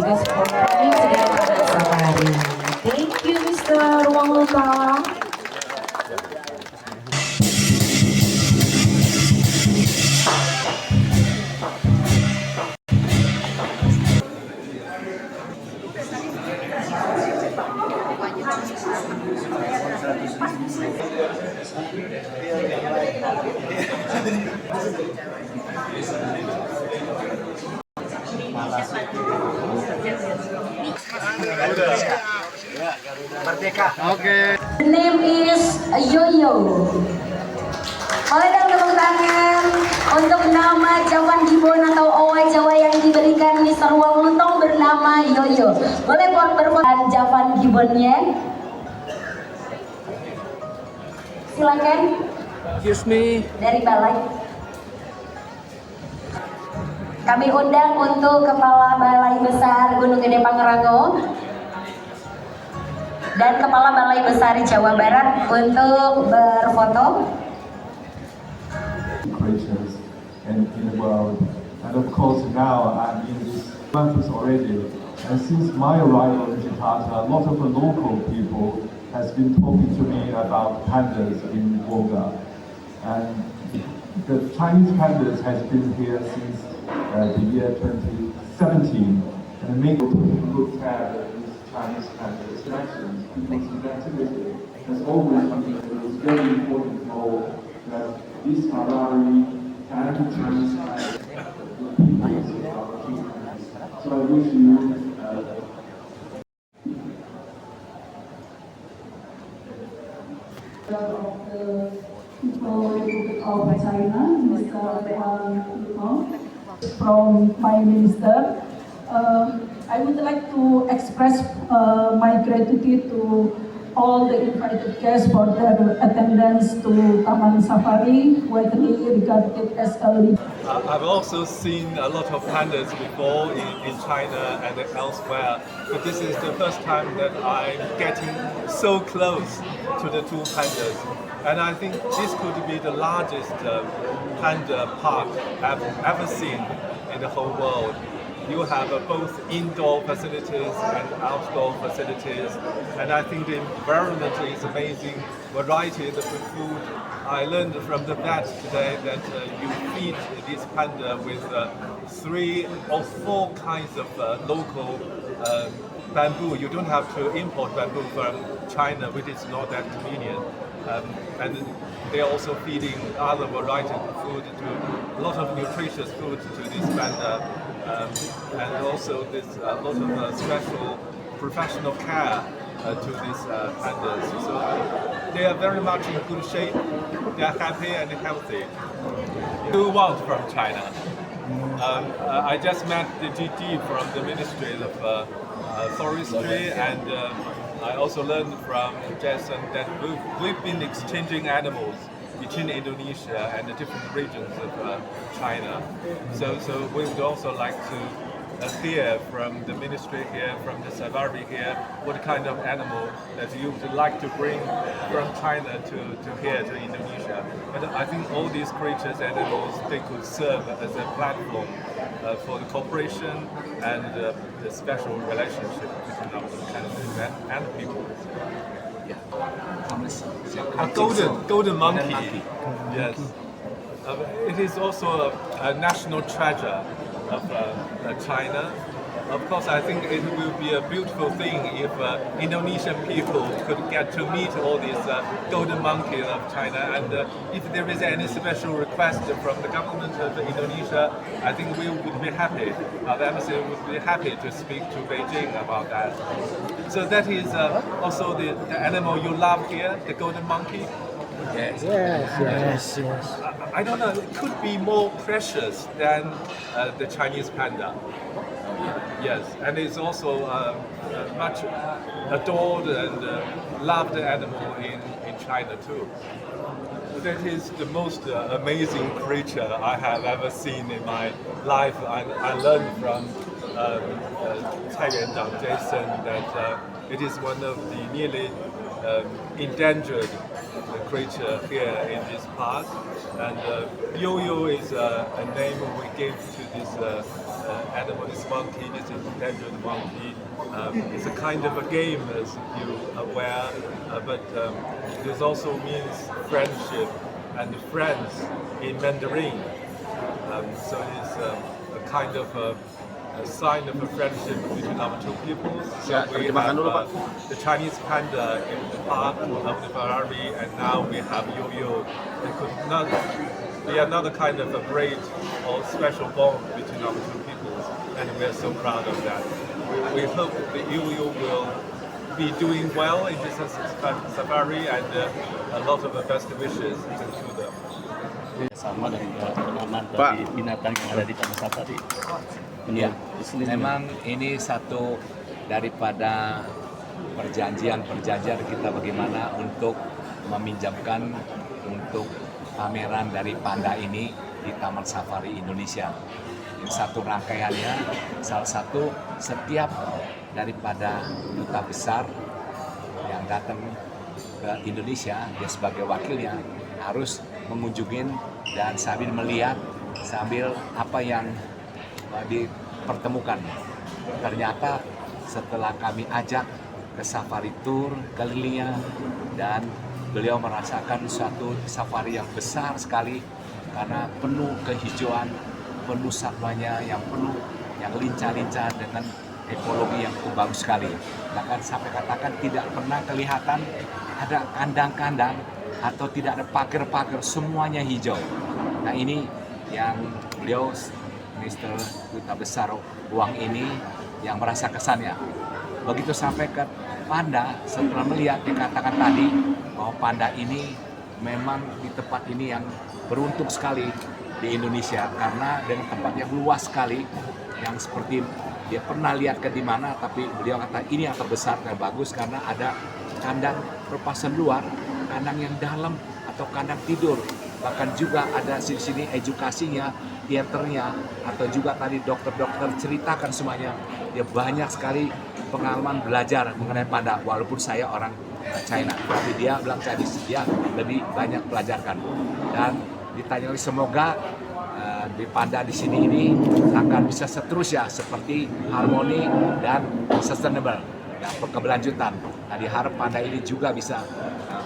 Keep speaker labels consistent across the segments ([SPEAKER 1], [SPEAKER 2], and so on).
[SPEAKER 1] because for coming to the Taman Safari. Thank you, Mr. Ruang Luka.
[SPEAKER 2] Okay.
[SPEAKER 1] The name is Yoyo. Boleh dong tepuk tangan untuk nama Javan Gibbon atau owa Jawa yang diberikan Mr. Wang Luntong bernama Yoyo. Boleh berfoto Javan Gibbonnya? Silakan.
[SPEAKER 2] Excuse me.
[SPEAKER 1] Dari balai. Kami undang untuk Kepala Balai Besar Gunung Gede Pangrango dan Kepala Balai Besar Jawa Barat untuk berfoto.
[SPEAKER 3] Creatures in the world, and of course now I'm in this campus already. And since my arrival in Jakarta, a lot of the local people has been talking to me about pandas in Volga, and the Chinese pandas has been here since the year 2017, and many people look at these Chinese pandas collections because the activity has always been a very important role that this Harari and the Chinese pandas will be using our treatments. So I wish you
[SPEAKER 4] of the people of China, Mr. Wang Luntong, from Prime Minister. I would like to express my gratitude to all the invited guests for their attendance to Taman Safari, widely regarded as a leader.
[SPEAKER 5] I've also seen a lot of pandas before in China and elsewhere, but this is the first time that I'm getting so close to the two pandas. And I think this could be the largest panda park I've ever seen in the whole world. You have both indoor facilities and outdoor facilities, and I think the environment is amazing. Variety of the food. I learned from the vet today that you feed this panda with 3 or 4 kinds of local bamboo. You don't have to import bamboo from China, which is not that convenient. And they're also feeding other variety of food to a lot of nutritious food to this panda. And also there's a lot of special professional care to these pandas. So they are very much in good shape, they are happy and healthy. What do you want from China? I just met the GD from the Ministry of Forestry, and I also learned from Jason that we've been exchanging animals between Indonesia and the different regions of China. So we would also like to hear from the ministry here, from the safari here, what kind of animal that you would like to bring from China to here to Indonesia. But I think all these creatures, animals, they could serve as a platform for the cooperation and the special relationship between our countries and people. A golden monkey. Yes. It is also a national treasure of China. Of course, I think it will be a beautiful thing if Indonesian people could get to meet all these golden monkeys of China. And if there is any special request from the government of Indonesia, I think we would be happy. The embassy would be happy to speak to Beijing about that. So that is also the animal you love here, the golden monkey.
[SPEAKER 2] Yes.
[SPEAKER 5] I don't know, it could be more precious than the Chinese panda. Yes, and it's also much adored and loved animal in China too. That is the most amazing creature I have ever seen in my life. I learned from Cai Yuandang Jason that it is one of the nearly endangered creature here in this park. And Yo-Yo is a name we gave to this animal is monkey, this is endangered monkey. It's a kind of a game, as you are aware, but this also means friendship and friends in Mandarin. So it's a kind of a sign of a friendship between our two peoples. So we have the Chinese panda in the park of the Ferrari, and now we have Yo-Yo. It could not be another kind of a great or special bond between our two peoples, and we are so proud of that. We hope that Yo-Yo will be doing well in this safari, and a lot of the best wishes to them.
[SPEAKER 6] Sama dari pengaman dari binatang yang ada di Taman Safari.
[SPEAKER 7] Ya,
[SPEAKER 6] Di sini
[SPEAKER 7] memang ini satu daripada perjanjian kita bagaimana untuk meminjamkan untuk pameran dari panda ini di Taman Safari Indonesia. Ini satu rangkaiannya, salah satu setiap daripada duta besar yang datang ke Indonesia, dia sebagai wakilnya harus mengunjungin dan sambil melihat, sambil apa yang dipertemukan. Ternyata setelah kami ajak ke safari tour kelilingnya, dan beliau merasakan suatu safari yang besar sekali karena penuh kehijauan, penuh satwanya yang penuh, yang lincah-lincah dengan ekologi yang bagus sekali. Bahkan sampai katakan tidak pernah kelihatan ada kandang-kandang atau tidak ada pagar-pagar, semuanya hijau. Nah ini yang beliau, Mr. Duta Besar Wang ini yang merasa kesannya. Begitu sampai ke panda, setelah melihat dikatakan tadi bahwa panda ini memang di tempat ini yang beruntung sekali di Indonesia karena dengan tempat yang luas sekali, yang seperti dia pernah lihat ke di mana, tapi beliau kata ini yang terbesar dan bagus karena ada kandang perpasan luar, kandang yang dalam atau kandang tidur, bahkan juga ada sini edukasinya, teaternya, atau juga tadi dokter-dokter ceritakan semuanya. Dia banyak sekali pengalaman belajar mengenai panda, walaupun saya orang China, tapi dia bilang Chinese, dia lebih banyak pelajarkan. Dan ditanya semoga di panda di sini ini akan bisa seterusnya seperti harmoni dan sustainable, ya, berkeberlanjutan. Nah, diharap panda ini juga bisa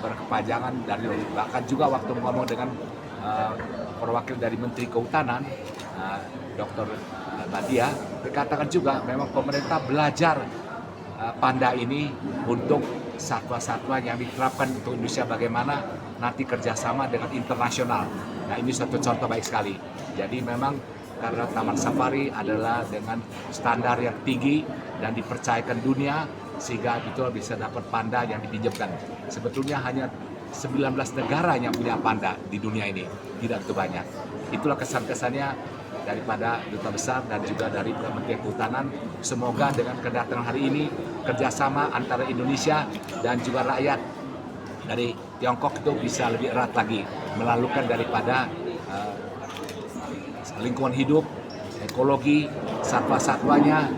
[SPEAKER 7] berkepanjangan, dan bahkan juga waktu ngomong dengan perwakil dari Menteri Kehutanan, Dr. Nadia, dikatakan juga memang pemerintah belajar panda ini untuk satwa-satwa yang diterapkan untuk Indonesia, bagaimana nanti kerjasama dengan internasional. Nah ini satu contoh baik sekali. Jadi memang karena Taman Safari adalah dengan standar yang tinggi dan dipercayakan dunia, sehingga betul bisa dapat panda yang dipinjamkan. Sebetulnya hanya 19 negara yang punya panda di dunia ini, tidak begitu banyak. Itulah kesan-kesannya daripada Duta Besar dan juga dari Kementerian Kehutanan. Semoga dengan kedatangan hari ini, kerjasama antara Indonesia dan juga rakyat dari Tiongkok itu bisa lebih erat lagi, melalukan daripada lingkungan hidup, ekologi, satwa-satwanya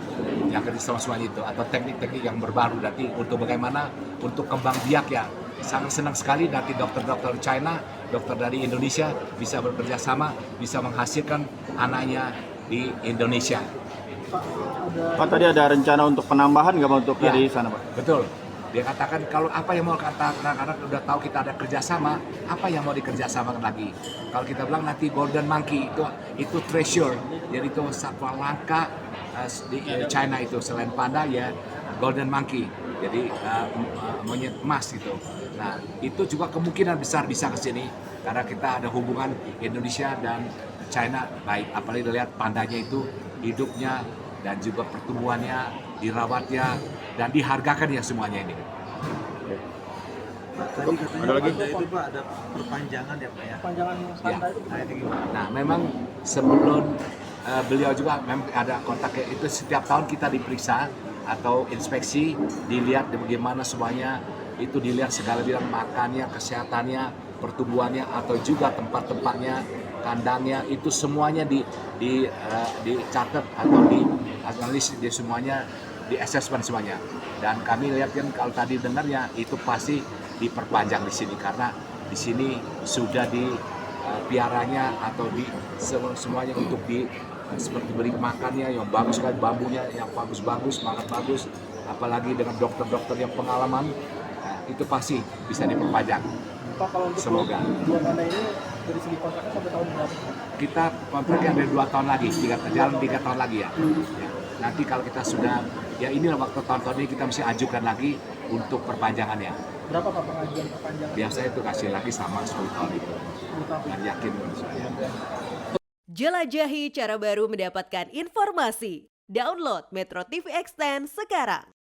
[SPEAKER 7] yang kerjasama semuanya itu, atau teknik-teknik yang berbaru nanti untuk bagaimana untuk kembang biak ya. Sangat senang sekali nanti dokter-dokter China, dokter dari Indonesia bisa bekerja sama, bisa menghasilkan anaknya di Indonesia.
[SPEAKER 2] Pak, tadi ada rencana untuk penambahan nggak Pak untuk
[SPEAKER 7] Ya,
[SPEAKER 2] dari sana Pak?
[SPEAKER 7] betul. Dia katakan kalau apa yang mau katakan, karena udah tahu kita ada kerjasama, apa yang mau dikerjasamakan lagi. Kalau kita bilang nanti golden monkey itu treasure, jadi itu satwa langka di China itu, selain panda ya golden monkey, jadi monyet emas gitu. Nah itu juga kemungkinan besar bisa ke sini karena kita ada hubungan Indonesia dan China baik, apalagi lihat pandanya itu hidupnya dan juga pertumbuhannya, dirawatnya dan dihargakan ya semuanya ini.
[SPEAKER 8] Tadi katanya
[SPEAKER 2] Ada lagi?
[SPEAKER 8] panda itu Pak ada perpanjangan ya Pak ya?
[SPEAKER 4] Panjangan
[SPEAKER 7] Ya.
[SPEAKER 4] panda itu
[SPEAKER 8] Nah itu gimana?
[SPEAKER 7] Nah memang sebelum beliau juga memang ada kontak itu, setiap tahun kita diperiksa atau inspeksi, dilihat bagaimana semuanya, itu dilihat segala bidang makannya, kesehatannya, pertumbuhannya, atau juga tempat-tempatnya, kandangnya, itu semuanya dicatat atau dianalisis, di semuanya di assessment semuanya. Dan kami lihat kan kalau tadi dengarnya itu pasti diperpanjang di sini karena di sini sudah dipiaranya atau semuanya untuk seperti beri makannya yang bagus sekali, bambunya yang bagus-bagus, sangat bagus, apalagi dengan dokter-dokter yang pengalaman, itu pasti bisa diperpanjang.
[SPEAKER 9] Pak, kalau untuk
[SPEAKER 7] Semoga.
[SPEAKER 9] dua tanda ini dari segi kontraknya sampai tahun berapa?
[SPEAKER 7] Kita kontraknya ada 2 tahun lagi, jalan 3 tahun lagi ya. Nanti kalau kita sudah, ya inilah waktu tahun-tahun ini kita mesti ajukan lagi untuk perpanjangannya.
[SPEAKER 9] Berapa Pak pengajuan perpanjangan?
[SPEAKER 7] Biasanya itu kasih lagi sama 10 tahun itu.
[SPEAKER 9] 10 tahun.
[SPEAKER 7] Dan yakin menurut saya.
[SPEAKER 10] Jelajahi cara baru mendapatkan informasi. Download Metro TV Extend sekarang.